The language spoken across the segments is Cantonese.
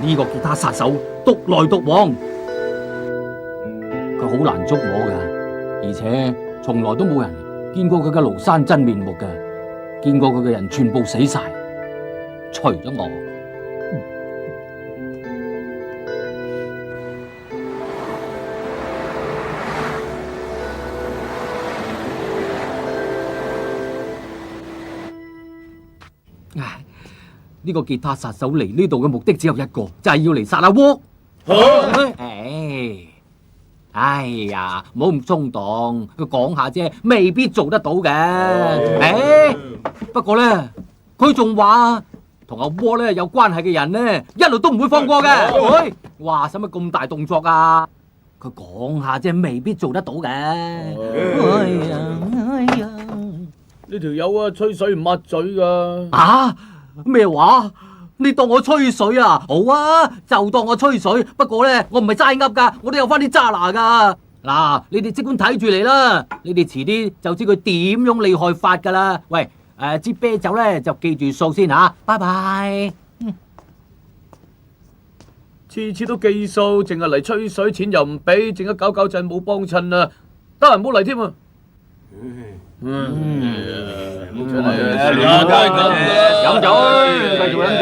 呢個吉他殺手獨來獨往，佢好難捉摸噶，而且從來都冇人見過佢嘅廬山真面目噶，見過佢嘅人全部死晒，除咗我。唉，呢個吉他殺手嚟呢度嘅目的只有一個，就係要嚟殺阿窩。哎呀，唔好咁衝動，佢講下啫，未必做得到嘅。不過咧，佢仲話同阿窩咧有關係嘅人咧，一路都唔會放過嘅。哇，使乜咁大動作啊？佢講下啫，未必做得到嘅。哎呀！呢條友啊，吹水唔抹嘴噶。啊？咩話？你當我吹水啊？好啊，就當我吹水。不過咧，我唔係齋噏噶，我都有翻啲揸拿噶。嗱，你哋即管睇住嚟啦，你哋遲啲就知佢點樣厲害法噶啦。喂，支啤酒咧就記住數先吓，拜拜。次次都記數，淨係嚟吹水，錢又唔俾，淨係搞搞震冇幫襯啊！得閒唔好嚟添啊！出嚟飲酒，繼續飲酒。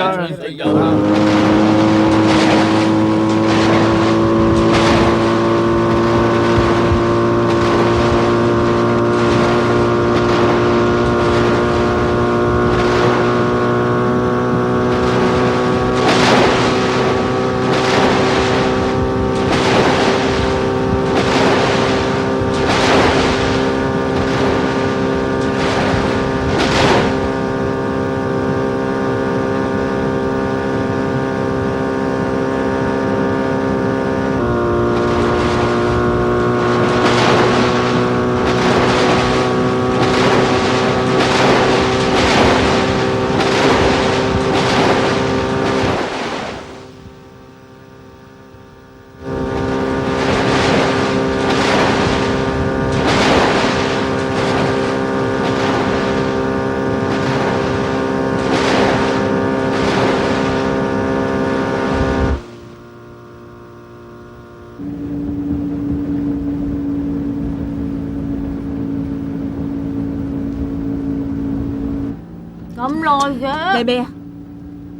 咁耐嘅？嚟未啊？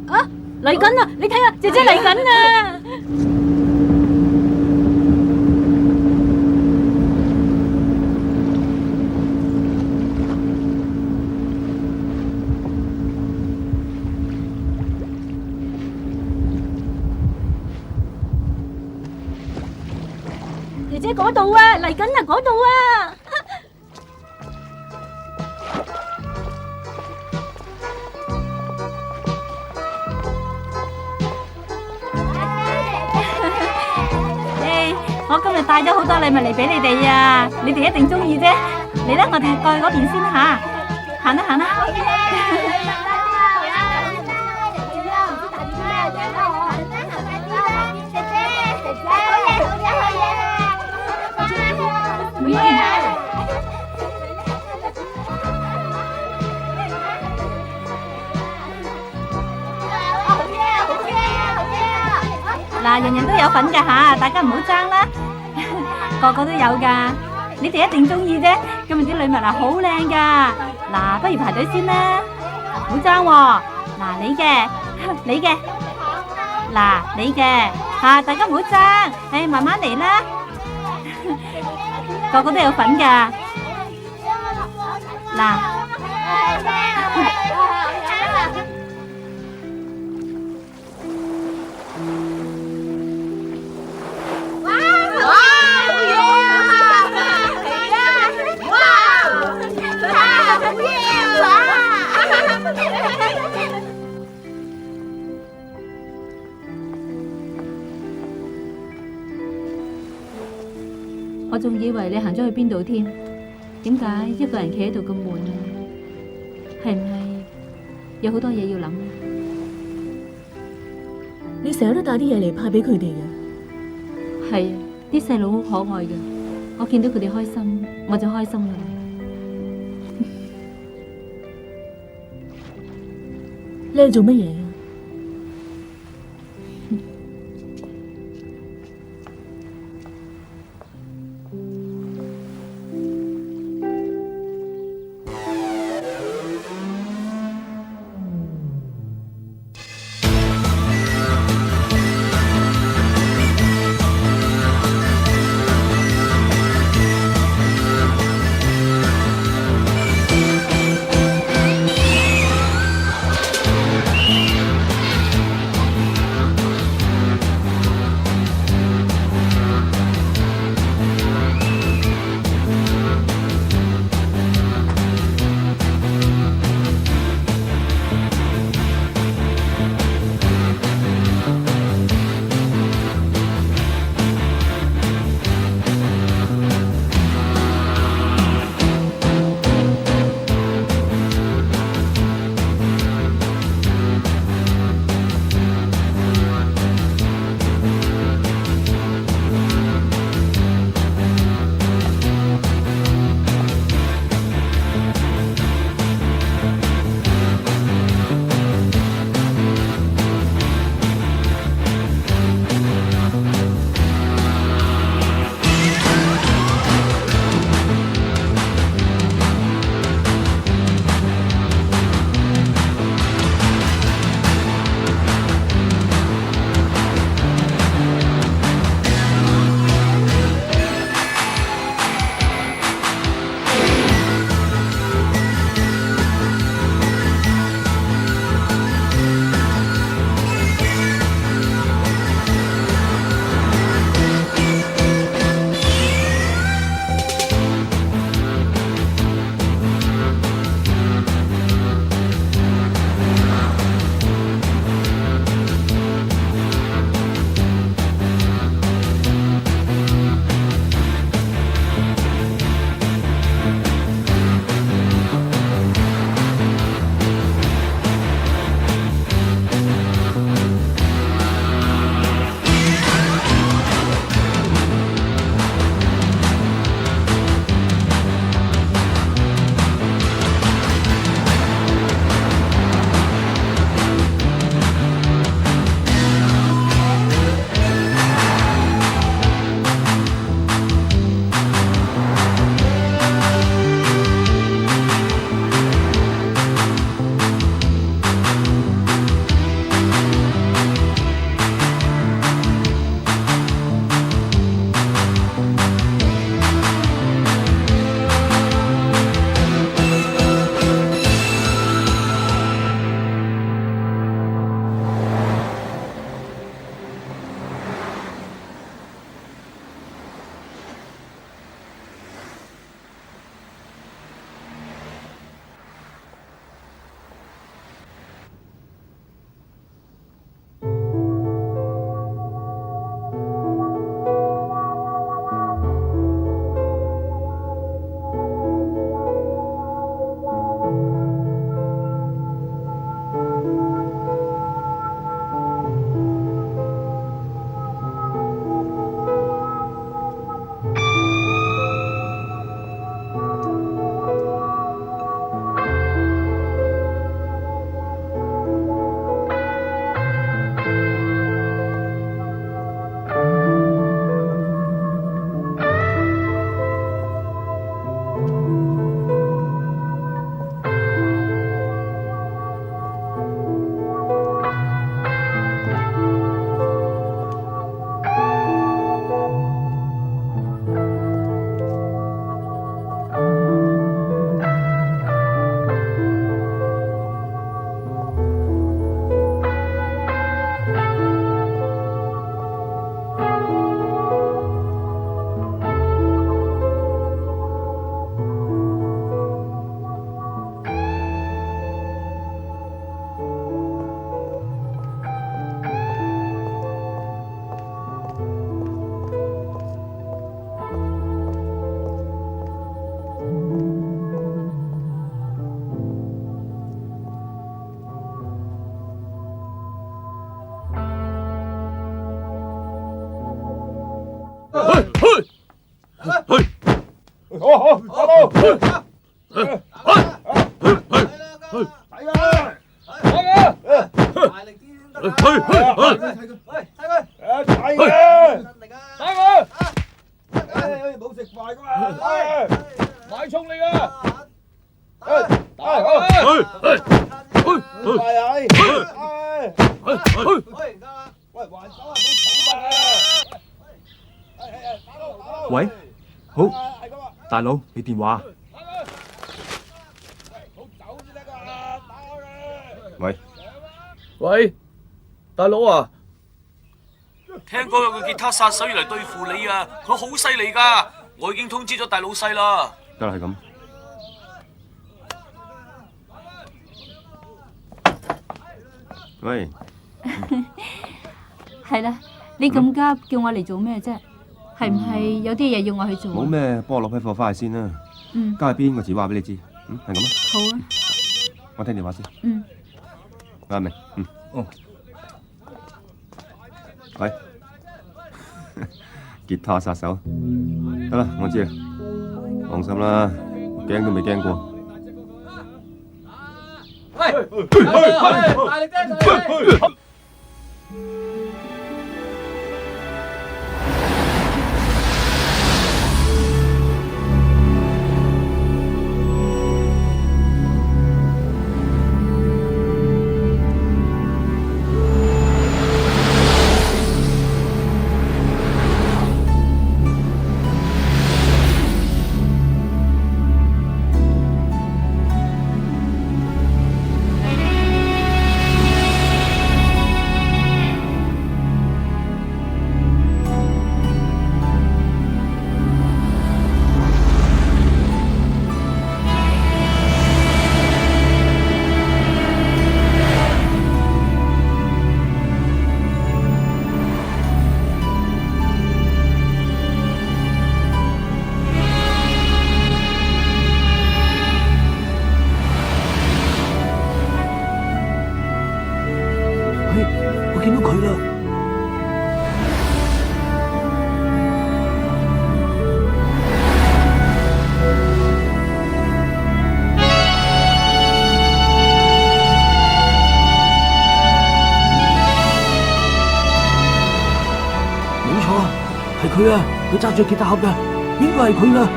啊，嚟緊啦！你睇下，姐姐嚟緊啊！姐姐嗰度啊，嚟緊啦，嗰度啊！我今日帶咗好多禮物嚟俾你哋啊！你哋一定中意啫。嚟啦，我哋過去嗰邊先啦吓，行啦行啦。嗱，人人都有份㗎吓，大家唔好爭啦，個個都有㗎，你哋一定中意啫。今日啲禮物啊好靚㗎，嗱，不如排隊先啦，唔好爭喎。嗱，你嘅，你嘅，嗱，你嘅，嚇，大家唔好爭，誒，慢慢嚟啦，個個都有份㗎，嗱。我仲以為你行咗去邊度添？點解一個人企喺度咁悶啊？係唔係有好多嘢要諗啊？你成日都帶啲嘢嚟派俾佢哋嘅。係啊，啲細佬好可愛嘅，我見到佢哋開心，我就開心啦。你係做乜嘢啊？買葱嚟噶！喂，好，大佬，你電話？喂，喂，大佬啊！聽講有個吉他殺手要嚟對付你啊！佢好犀利噶，我已經通知咗大老細啦。得啦，係咁。喂，係啦，你咁急叫我嚟做咩啫？係唔係有啲嘢要我去做？冇咩，幫我攞批貨翻去先啦。交去邊個字話俾你知。係咁啊。好啊。我聽電話先。阿明。喂，吉他殺手，得啦，我知啦，放心啦，驚都未驚過。大力啲！我見到佢啦！冇錯啊，係佢啊！佢揸住吉他盒㗎，應該係佢啦。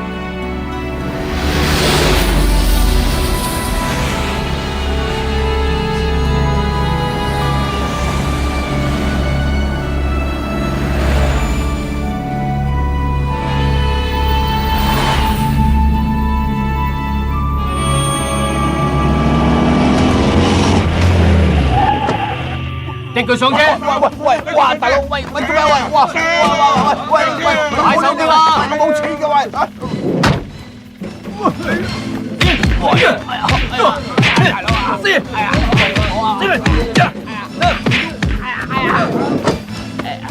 掟佢上車！喂，哇，大佬，喂，做咩？喂，哇，買手啲啦！我冇錢嘅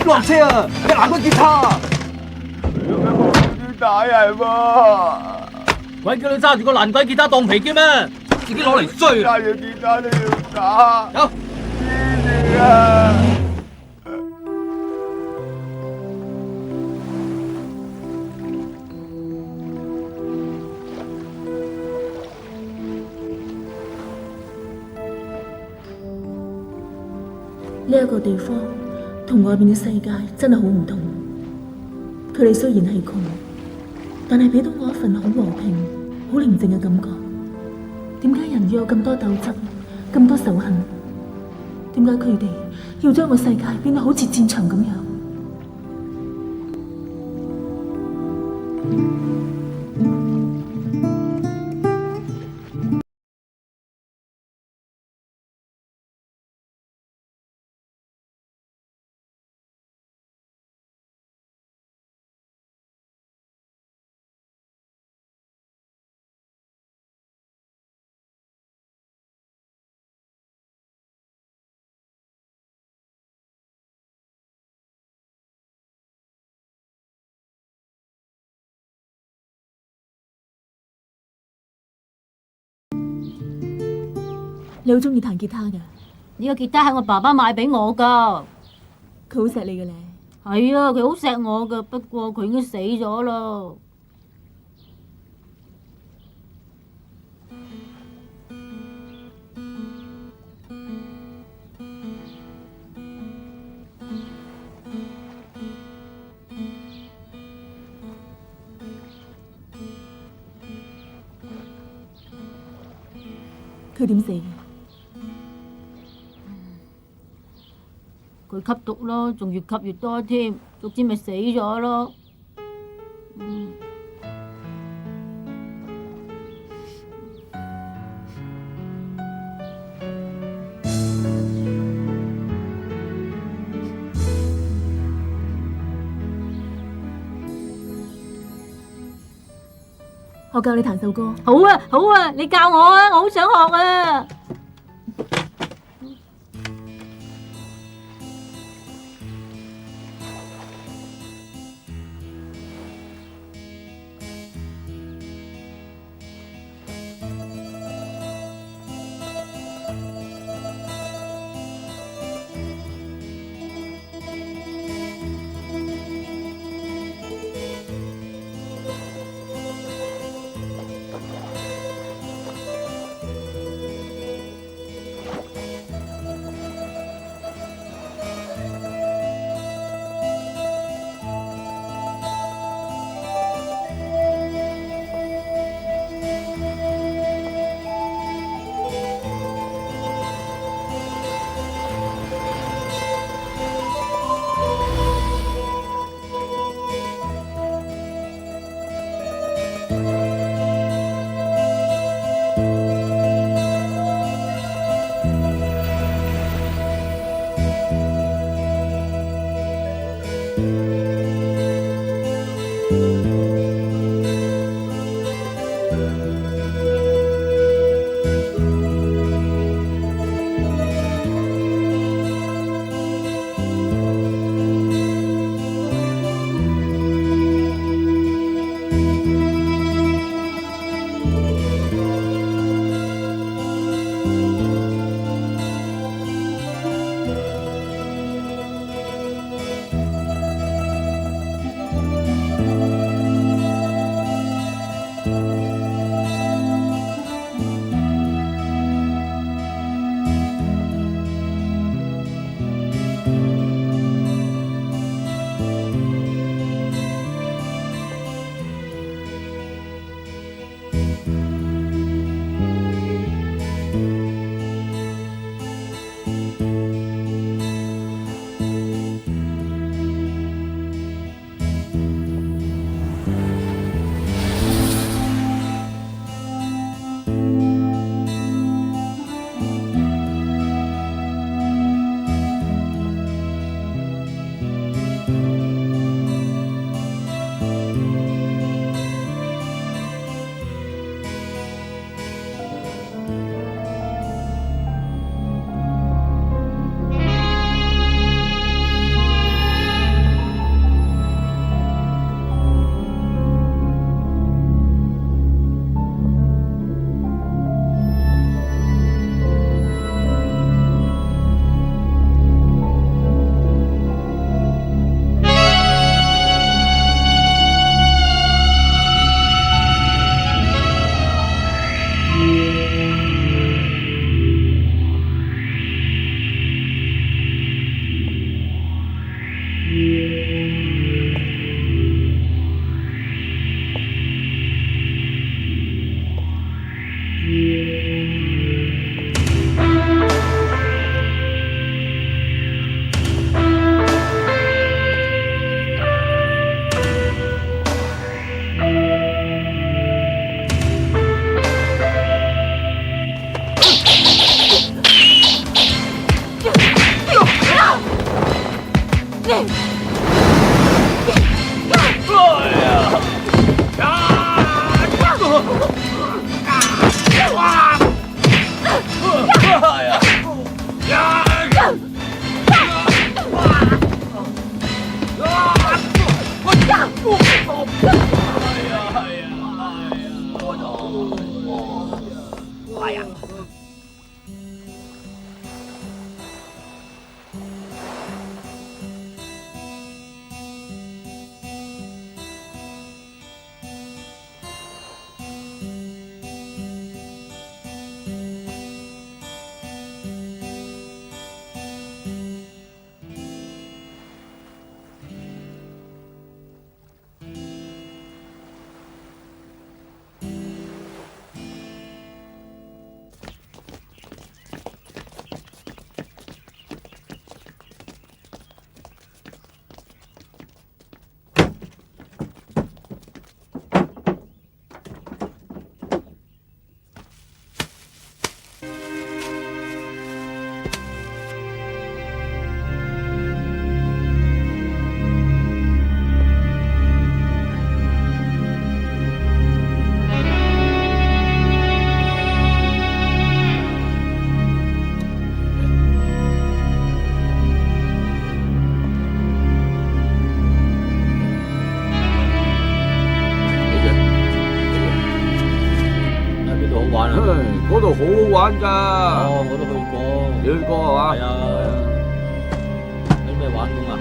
落車啊！你爛鬼吉他！鬼叫你揸住個爛鬼吉他當皮嘅咩？自己攞嚟衰啊！有。呢一個地方同外面嘅世界真係好唔同。佢哋雖然係窮，但係俾到我一份好和平、好寧靜嘅感覺。點解人要有咁多鬥爭、咁多仇恨？點解佢哋要將個世界變得好似戰場咁樣？你好中意彈吉他㗎？呢個吉他係我爸爸買俾我噶。佢好錫你嘅咧。係啊，佢好錫我噶，不過佢已經死咗啦。佢點死嘅？佢吸毒咯，仲越吸越多添，逐漸咪死咗咯。我教你彈首歌。好啊，好啊，你教我啊，我好想學啊。嗰度好好玩㗎。哦，我都去過。你去過係嘛？係啊。有咩玩咁啊？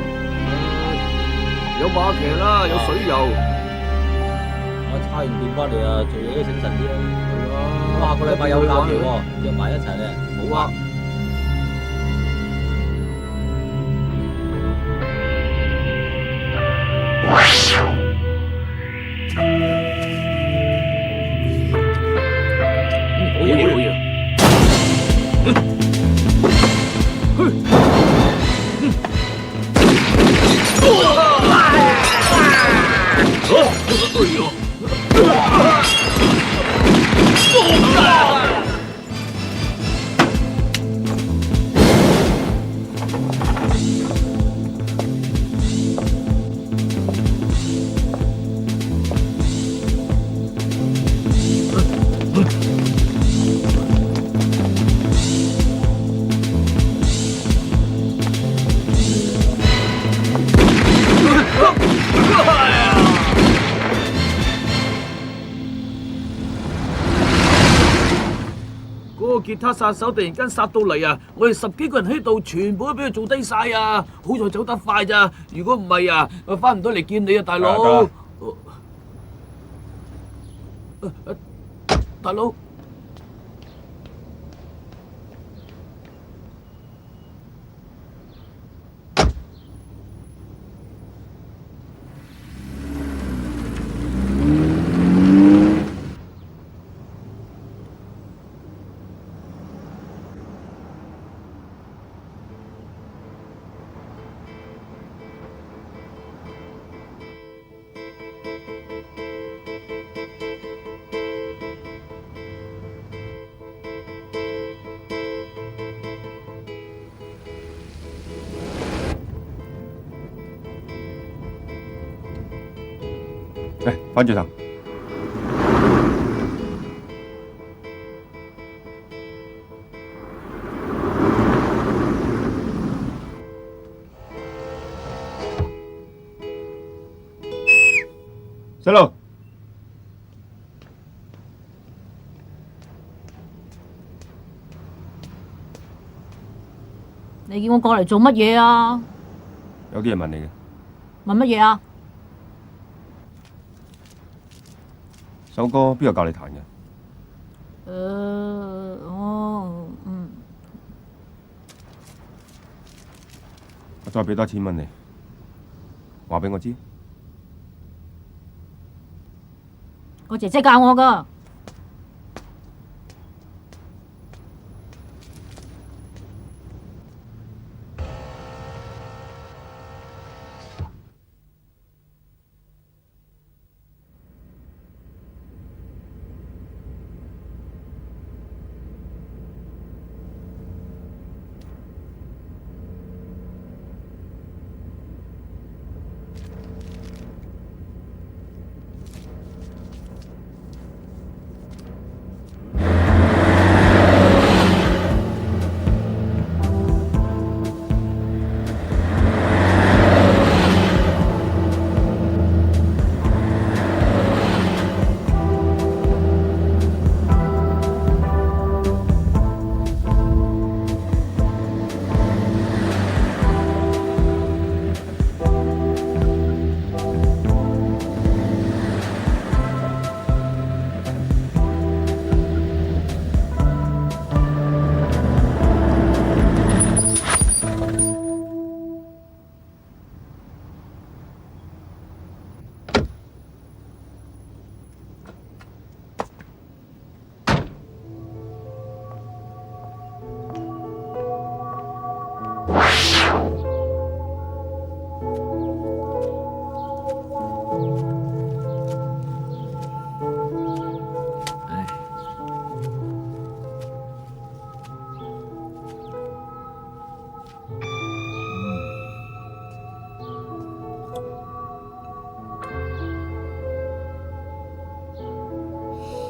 有馬騎啦，有水遊。我差完電翻嚟啊，做嘢都醒神啲啊。係啊。我下個禮拜有假期喎，約埋一齊咧。好啊。好嘢，好嘢。嗰個吉他殺手突然間殺到嚟啊！我哋10幾個人喺度，全部都俾佢做低晒啊！好在走得快咋，如果唔係啊，我翻唔到嚟見你啊，大佬。大佬。嚟，翻轉頭。細路，你叫我過嚟做乜嘢啊？有啲嘢問你嘅。問乜嘢啊？首歌邊個教你彈嘅？我再俾多1000蚊你，話俾我知。我姐姐教我噶。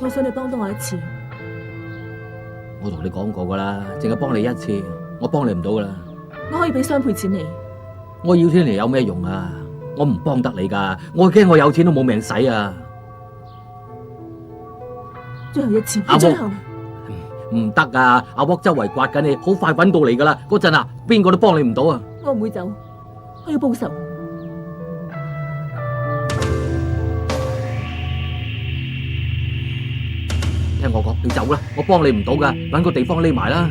我想你幫到我一次。我同你講過噶啦，淨係幫你一次，我幫你唔到噶啦。我可以俾雙倍錢你。我要錢嚟有咩用啊？我唔幫得你噶，我驚我有錢都冇命使啊！最後一次，阿最後。唔得啊！阿鑊周圍刮緊你，好快揾到你噶啦。嗰陣啊，邊個都幫你唔到啊！我唔會走，我要報仇。聽我講，你走啦，我幫你唔到噶，揾個地方匿埋啦。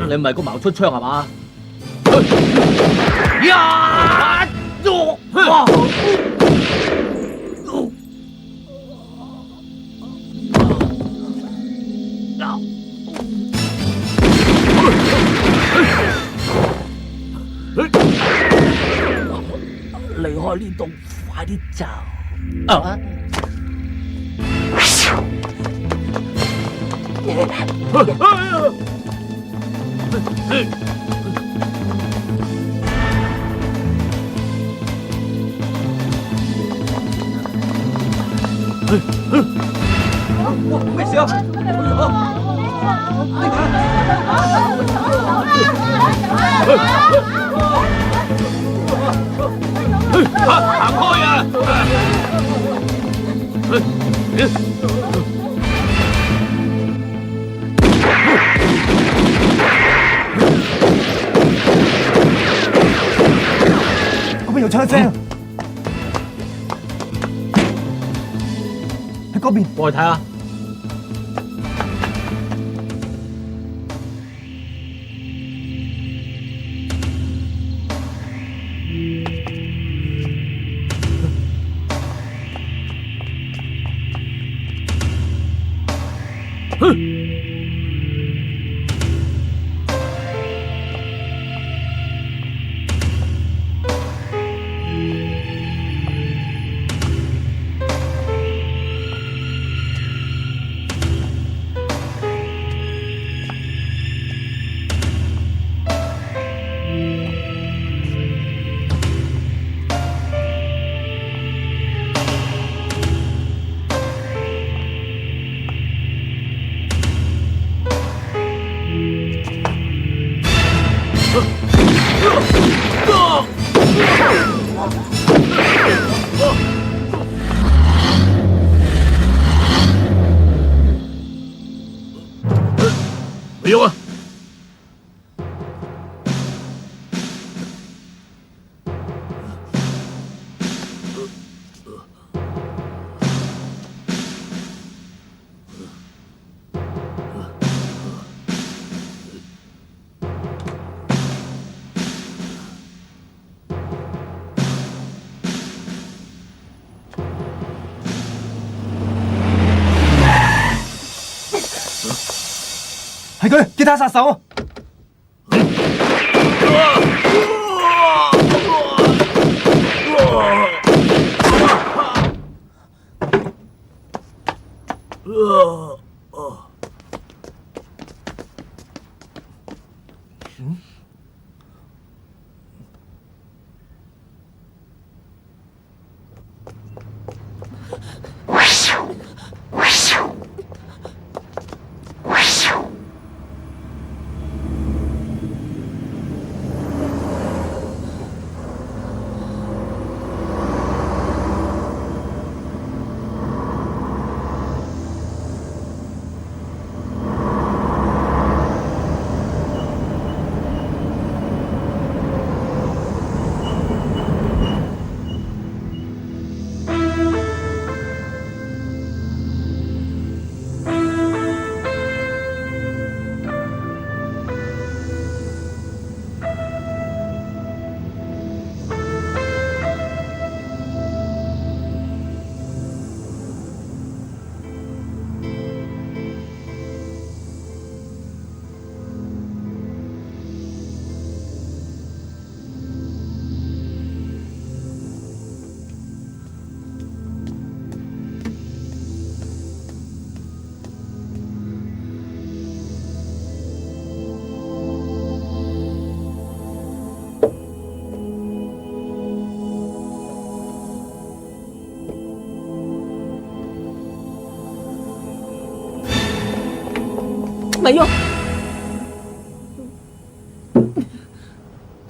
你唔係個矛出槍係嘛？離開呢度，快啲走！咩事啊？行開啊！嗰邊有槍聲，喺嗰邊。過去睇下。沒有啊！係佢，吉他殺手。咪喐，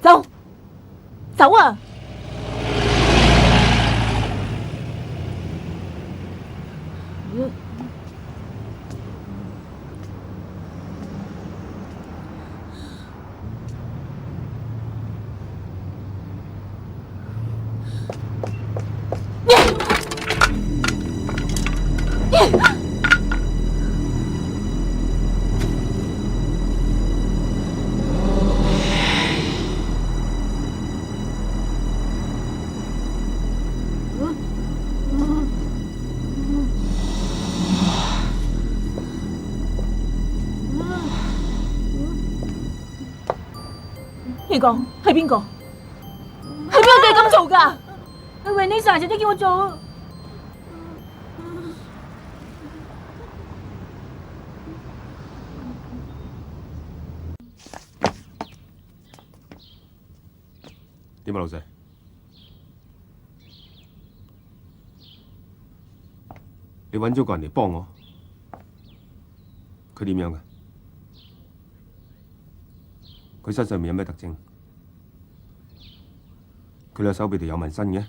走，走啊！你講係邊個？係邊個叫你咁做㗎？係維尼莎姐姐叫我做。點啊，老細？你揾咗個人嚟幫我，佢點樣㗎？佢身上面有咩特徵？佢兩手臂度有紋身嘅。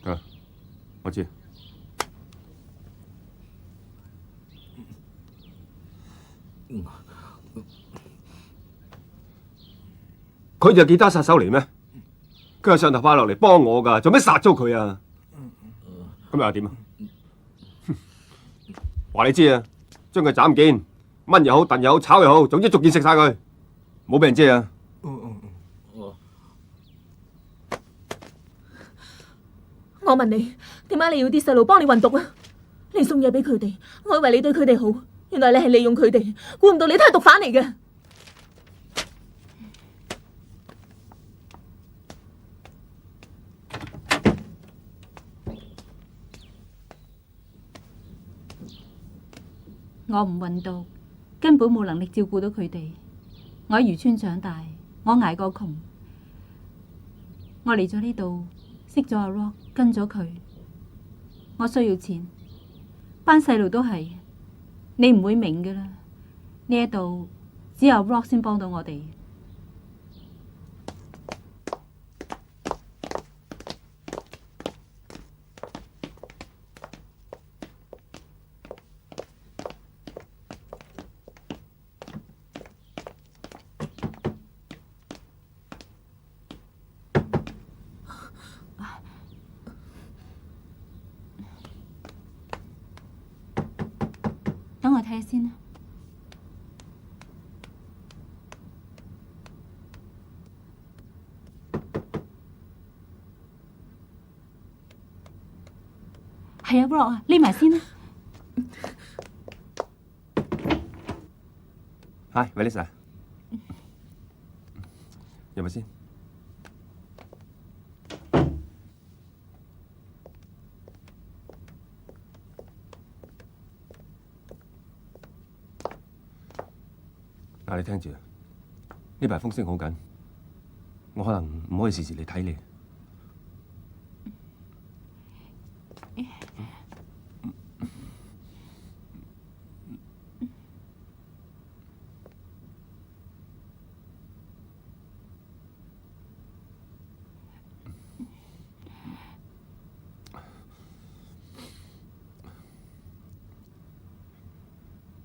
啊，我知。佢就係吉他殺手嚟咩？佢係上頭派落嚟幫我㗎，做咩殺咗佢啊？咁又點啊？話你知啊，將佢斬件，炆又好，燉又好，炒又好，總之逐件食晒佢，冇俾人知啊！我問你，點解你要啲細路幫你運毒啊？你送嘢俾佢哋，我以為你對佢哋好，原來你係利用佢哋，估唔到你都係毒販嚟嘅。我唔運毒，根本冇能力照顧到佢哋。我喺漁村長大，我捱過窮。我嚟咗呢度，識咗阿 Rock， 跟咗佢。我需要錢，班細路都係。你唔會明㗎啦。呢一度只有 Rock 先幫到我哋。等我睇下先啦。係啊 ，Rock 啊，匿埋先啦。Hi Vanessa， 入咪先。嗱，你聽住，呢排風聲好緊，我可能唔可以時時嚟睇你。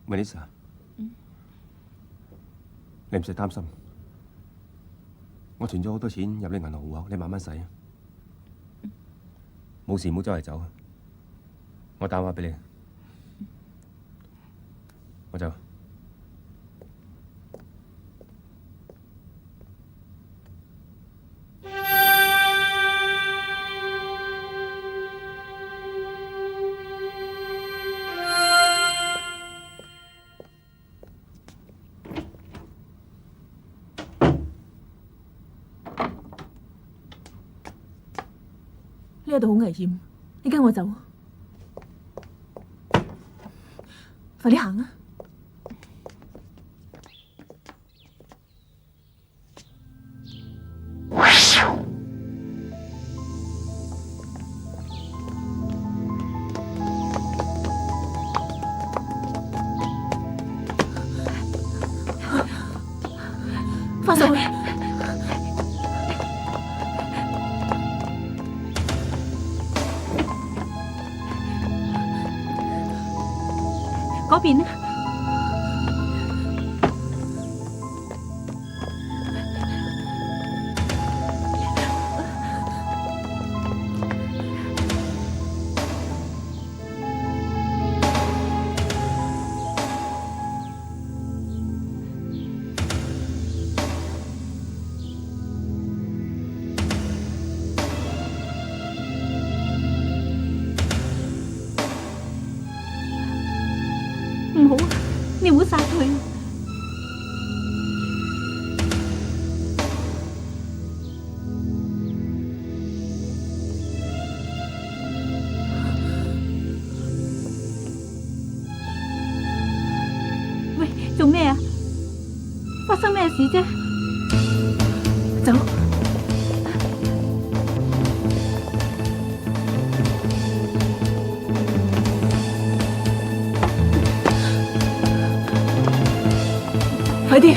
Vanessa， 你唔使擔心，我存咗好多錢入你銀行戶口，你慢慢使啊。冇事唔好周圍走，我打電話俾你，我走。呢度好危險，你跟我走，快啲行啊！翻上去。嗰邊呢？唔好啊！你唔好殺佢啊！喂，做咩啊？發生咩事啫？走。快啲！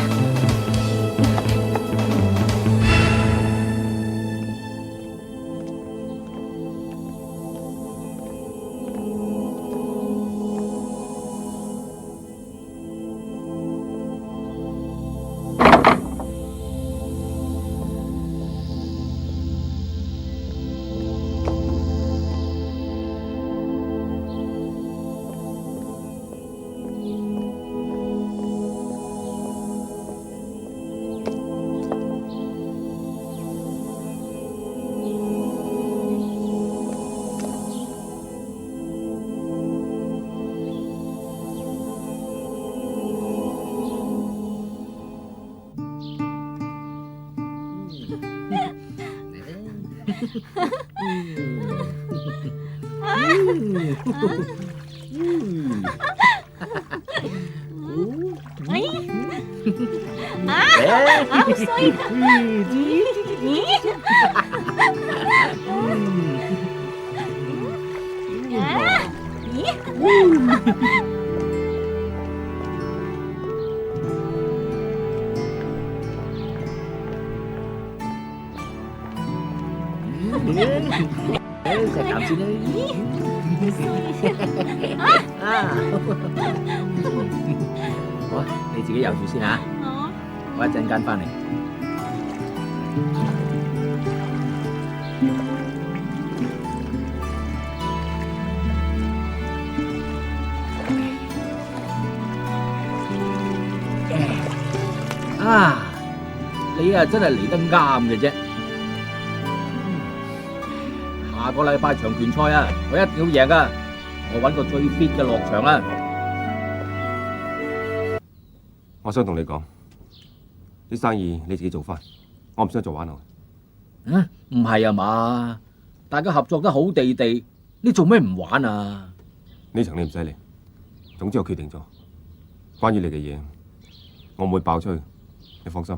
好衰食啖先啦。好，你自己游住先吓，我一陣間翻嚟。啊，你啊真係嚟得啱嘅啫。下個禮拜場拳賽啊，我一定要贏噶！我揾個最 fit 嘅落場啦。我想同你講，啲生意你自己做翻，我唔想做玩我。啊，唔係啊嘛，大家合作得好地地，你做咩唔玩啊？呢場你唔使理，總之我決定咗，關於你嘅嘢，我唔會爆出去，你放心。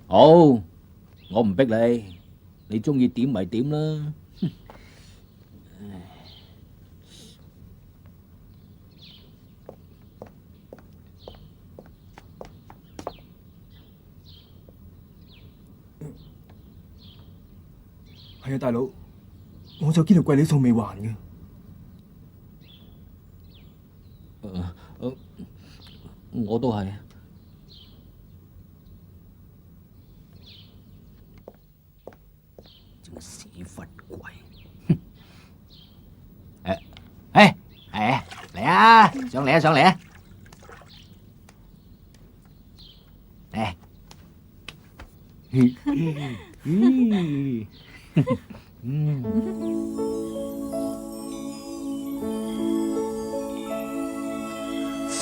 好，我唔逼你，你中意點咪點啦。係啊，大佬，我就呢條貴利數未還嘅。我都係。真係屎忽鬼！嚟啊！上嚟啊！上嚟啊！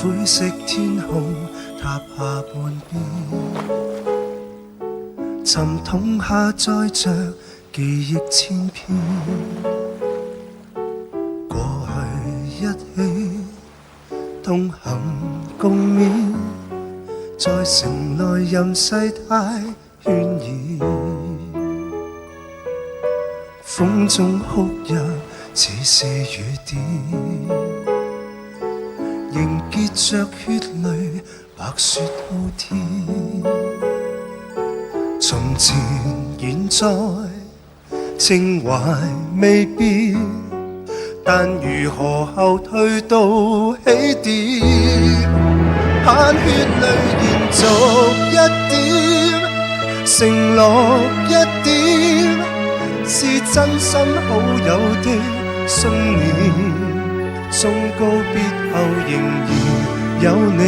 灰色天空塌下半邊，沉痛下載着記憶千篇。過去一起同行共勉，在城內任世態渲染。風中哭泣似是雨點，凝結着血淚，白雪鋪天。從前現在情懷未變，但如何後退到起點？鮮血淚延續一點，承諾一點，是真心好友的信念。終告別後仍然有你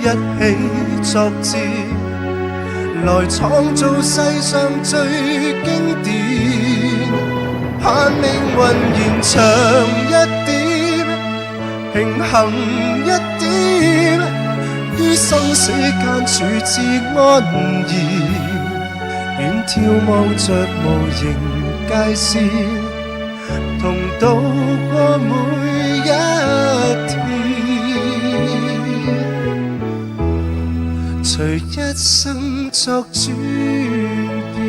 一起作戰，來創造世上最經典。盼命運延長一點，平衡一點，於生死間處之安然，遠眺望着無形界線，同渡過每一天，隨一生作轉變。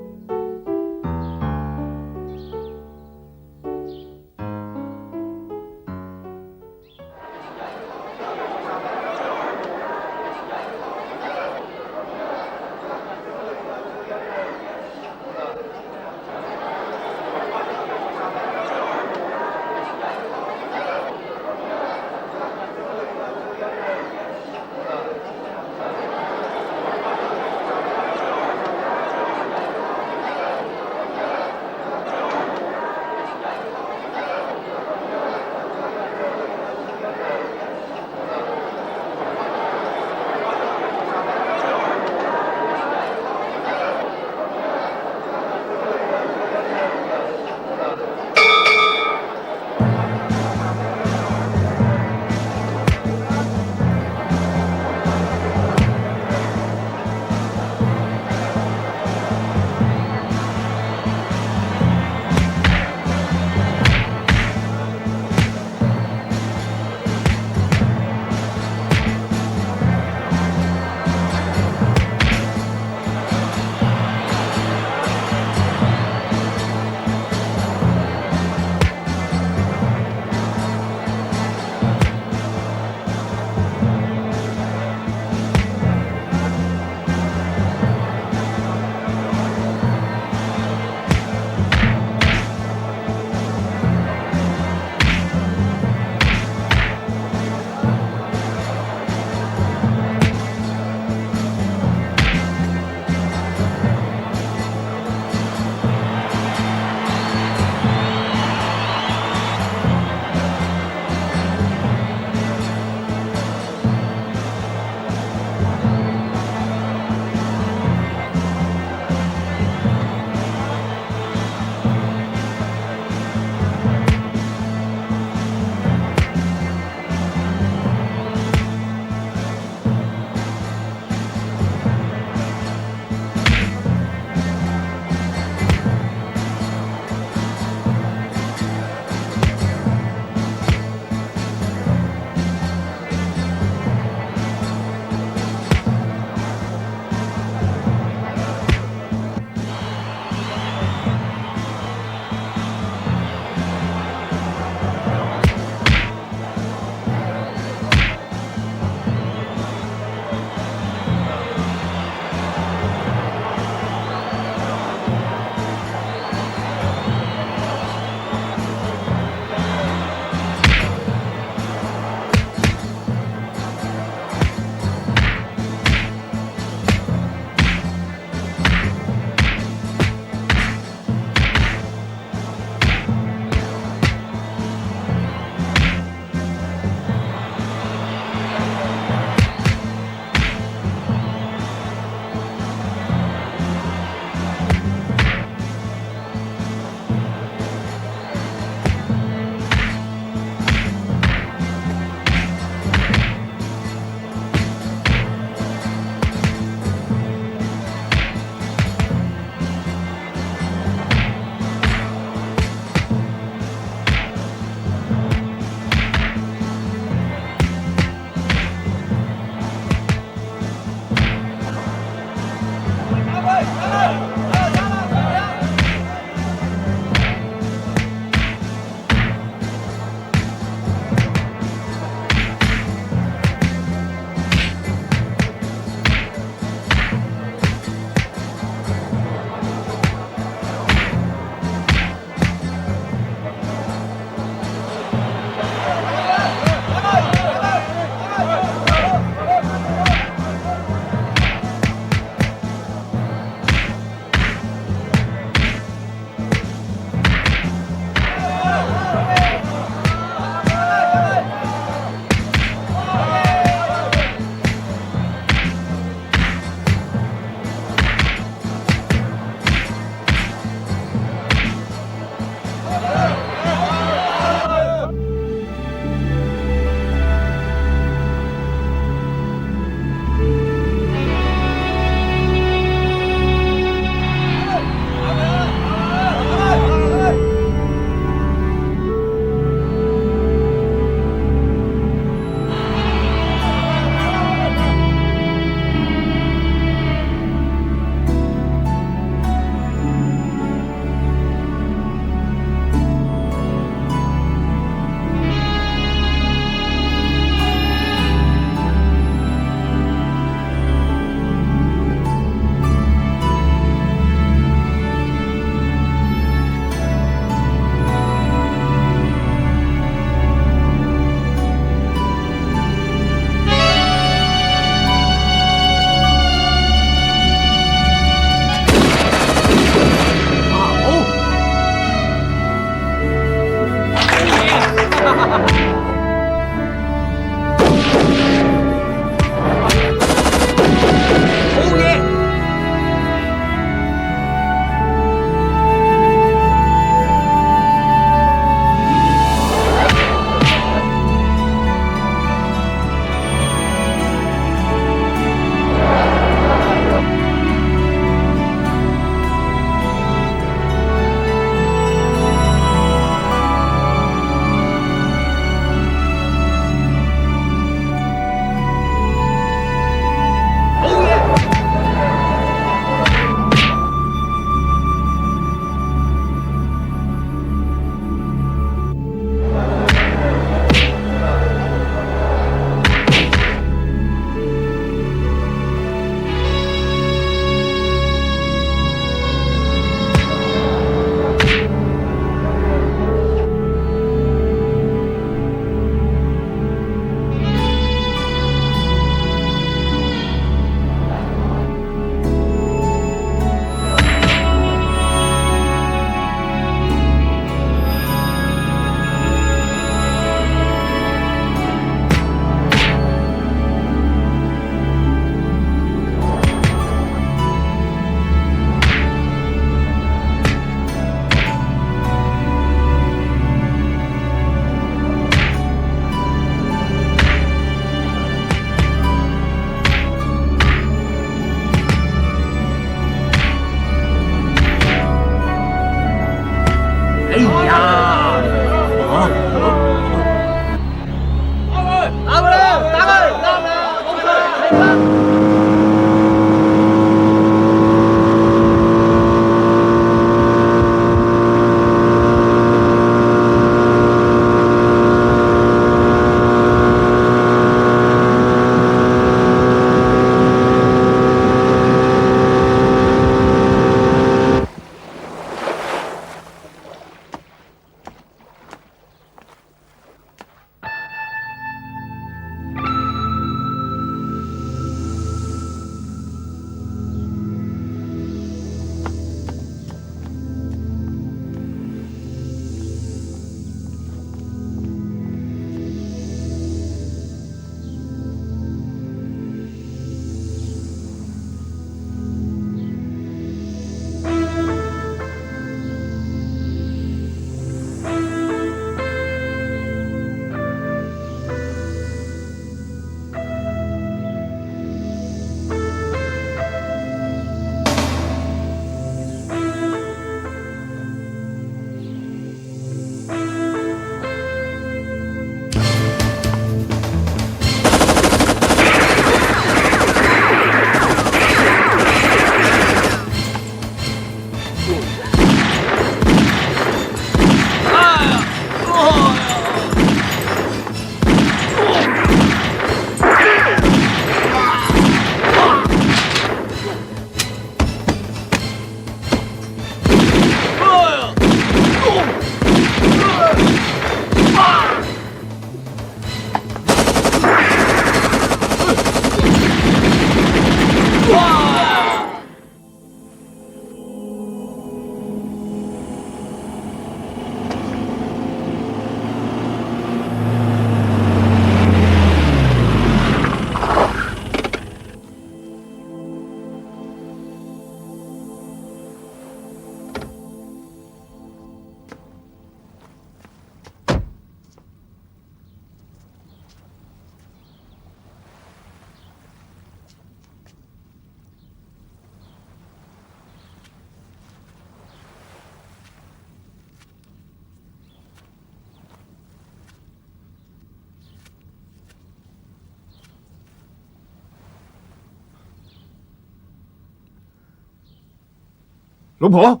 老婆，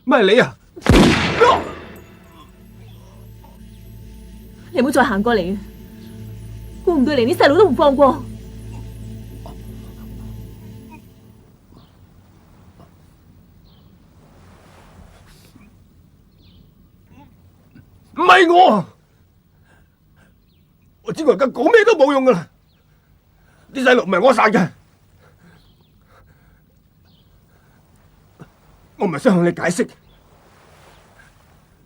乜係你啊？你唔好再行過嚟啊！估唔到連啲細路都唔放過。唔係我知我而家講咩都冇用噶啦，啲細路唔係我殺嘅，我唔係想向你解釋，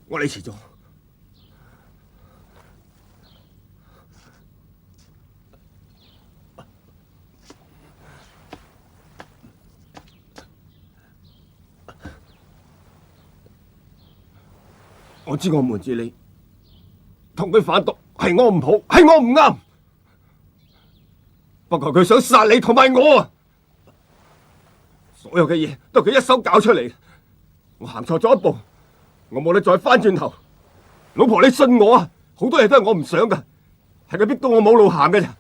我嚟遲咗。我知我瞞住你，同佢販毒係我唔好，係我唔啱。不過佢想殺你同埋我啊！所有嘅嘢都係佢一手搞出嚟。我行錯咗一步，我冇得再翻轉頭。老婆，你信我啊！好多嘢都係我唔想噶，係佢逼到我冇路行嘅咋。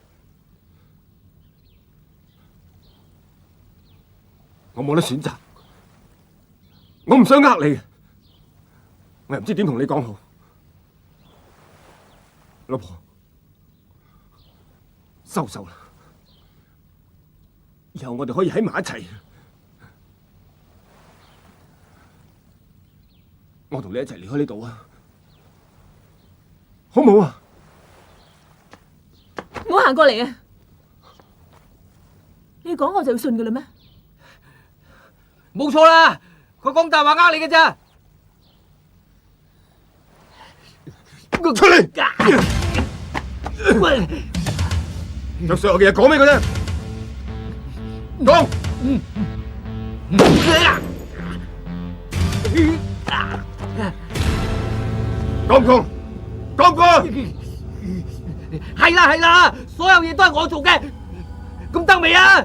我冇得選擇，我唔想呃你。我又唔知點同你講好，老婆，收手啦！以後我哋可以喺埋一齊。我同你一齊離開呢度啊，好唔好啊？唔好行過嚟啊！你講我就要信噶啦咩？冇錯啦，佢講大話呃你嘅咋。出嚟！將所有嘅嘢講俾佢聽，講。講唔講？講唔講？係啦，所有嘢都係我做嘅，咁得未啊？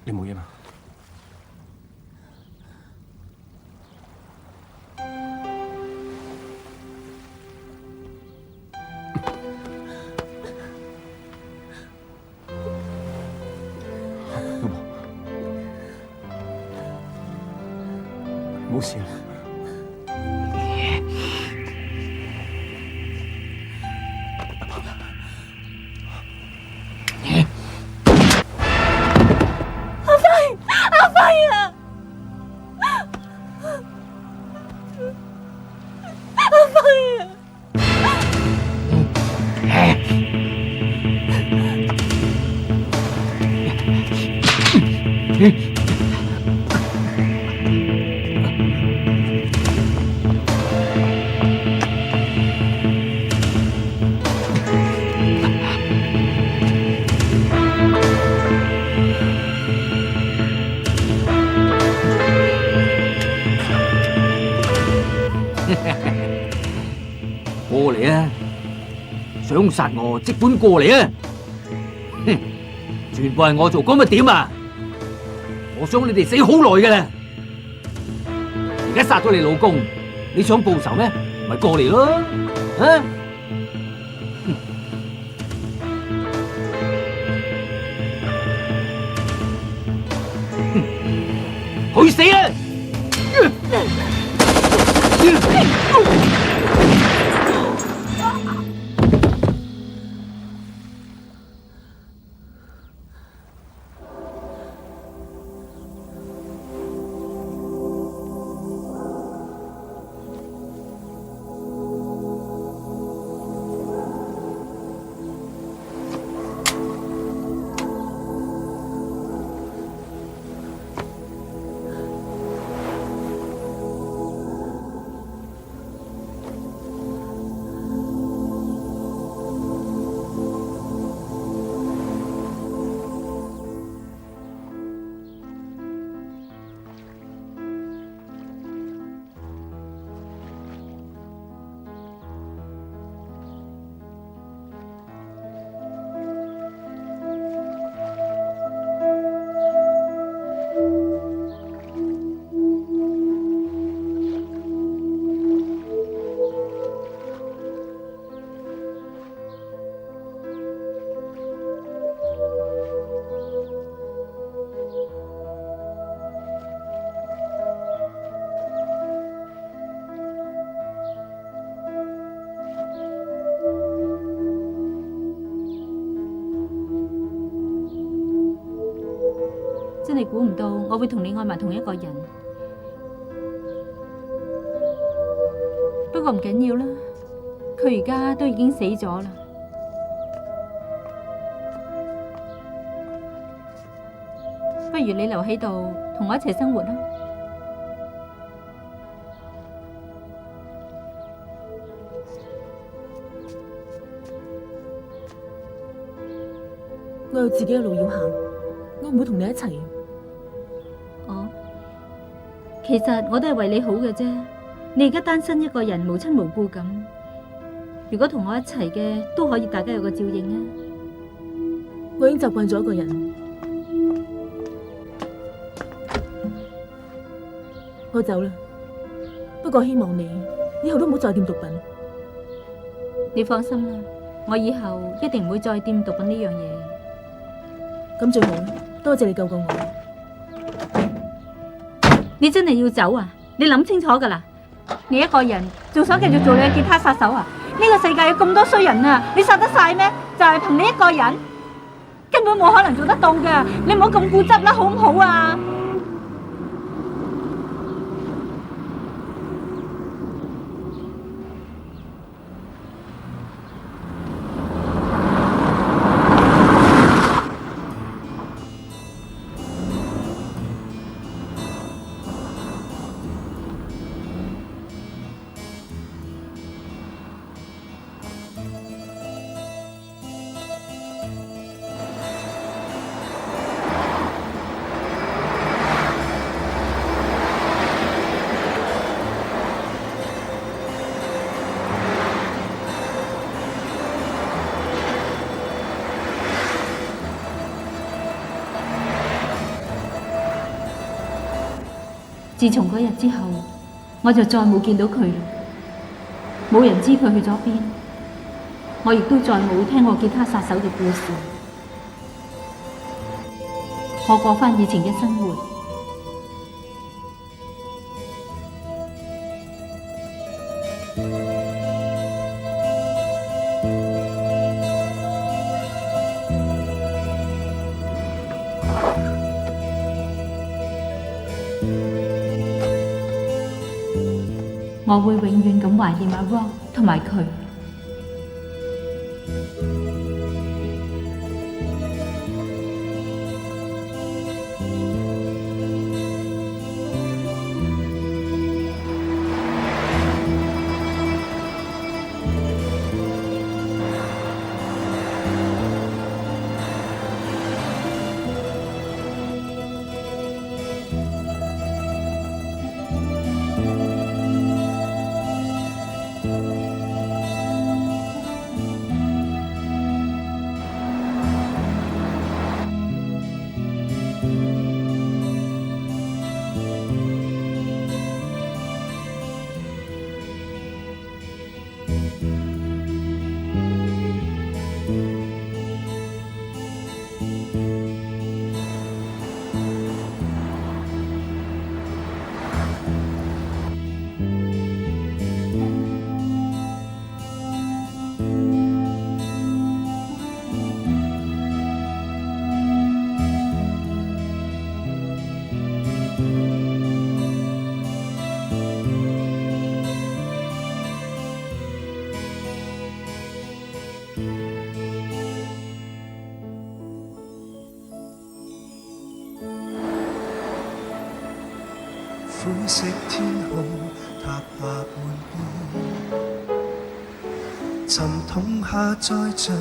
你冇嘢嘛？老婆，冇事啦。過嚟啊！想殺我即管過嚟啊！哼，全部係我做，咁咪點啊？我想你哋死好耐㗎啦！而家殺咗你老公，你想報仇咩？咪過嚟咯！啊！去死啊！真係估唔到我會同你愛埋同一個人。不過唔緊要啦，佢而家都已經死咗啦。不如你留喺度同我一齊生活啦。我有自己嘅路要行，我唔會同你一齊。其實我都係為你好嘅啫。你而家單身一個人，無親無故咁，如果同我一齊嘅，都可以大家有個照應啊。我已經習慣咗一個人，我走啦。不過希望你以後都唔好再掂毒品。你放心啦，我以後一定唔會再掂毒品呢樣嘢。咁最好啦，多謝你救過我。你真係要走啊？你諗清楚噶啦！你一個人仲想繼續做你嘅吉他殺手啊？呢個世界有咁多衰人啊，你殺得晒咩？就係憑你一個人，根本冇可能做得到噶。你唔好咁固執啦，好唔好啊？自從嗰日之後，我就再冇見到佢啦，冇人知佢去咗邊，我亦都再冇聽過吉他殺手嘅故事。我過返以前嘅生活。我會永遠咁懷念阿 Rock 同埋佢。灰色天空塌下半邊，沉痛下載着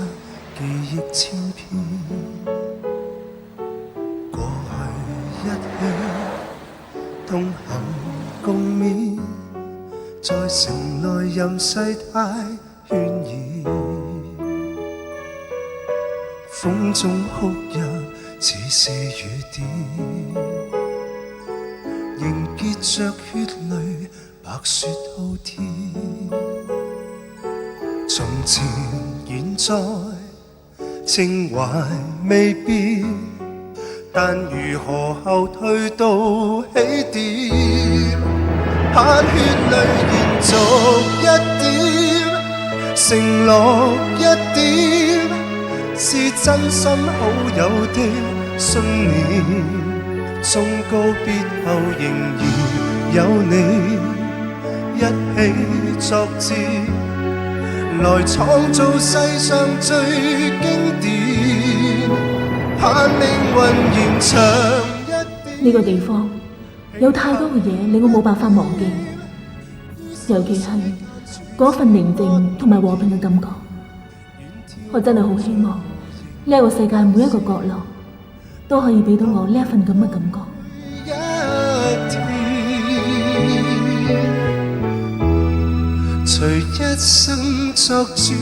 記憶千篇。過去一起同行共勉，在城內任世態渲染，風中哭泣似是雨點。凝結着血淚，白雪浩天。從前現在，情懷未變，但如何後退到起點？盼血淚延續一點，承諾一點，是真心好友的信念。縱告別後仍然有你一起作戰，來創造世上最經典，盼命運延長一點。呢個地方有太多嘅嘢令我冇辦法忘記，尤其係嗰份寧靜同埋和平嘅感覺。我真係好希望呢個世界每一個角落都可以俾到我呢一份咁嘅感覺。隨一生作主。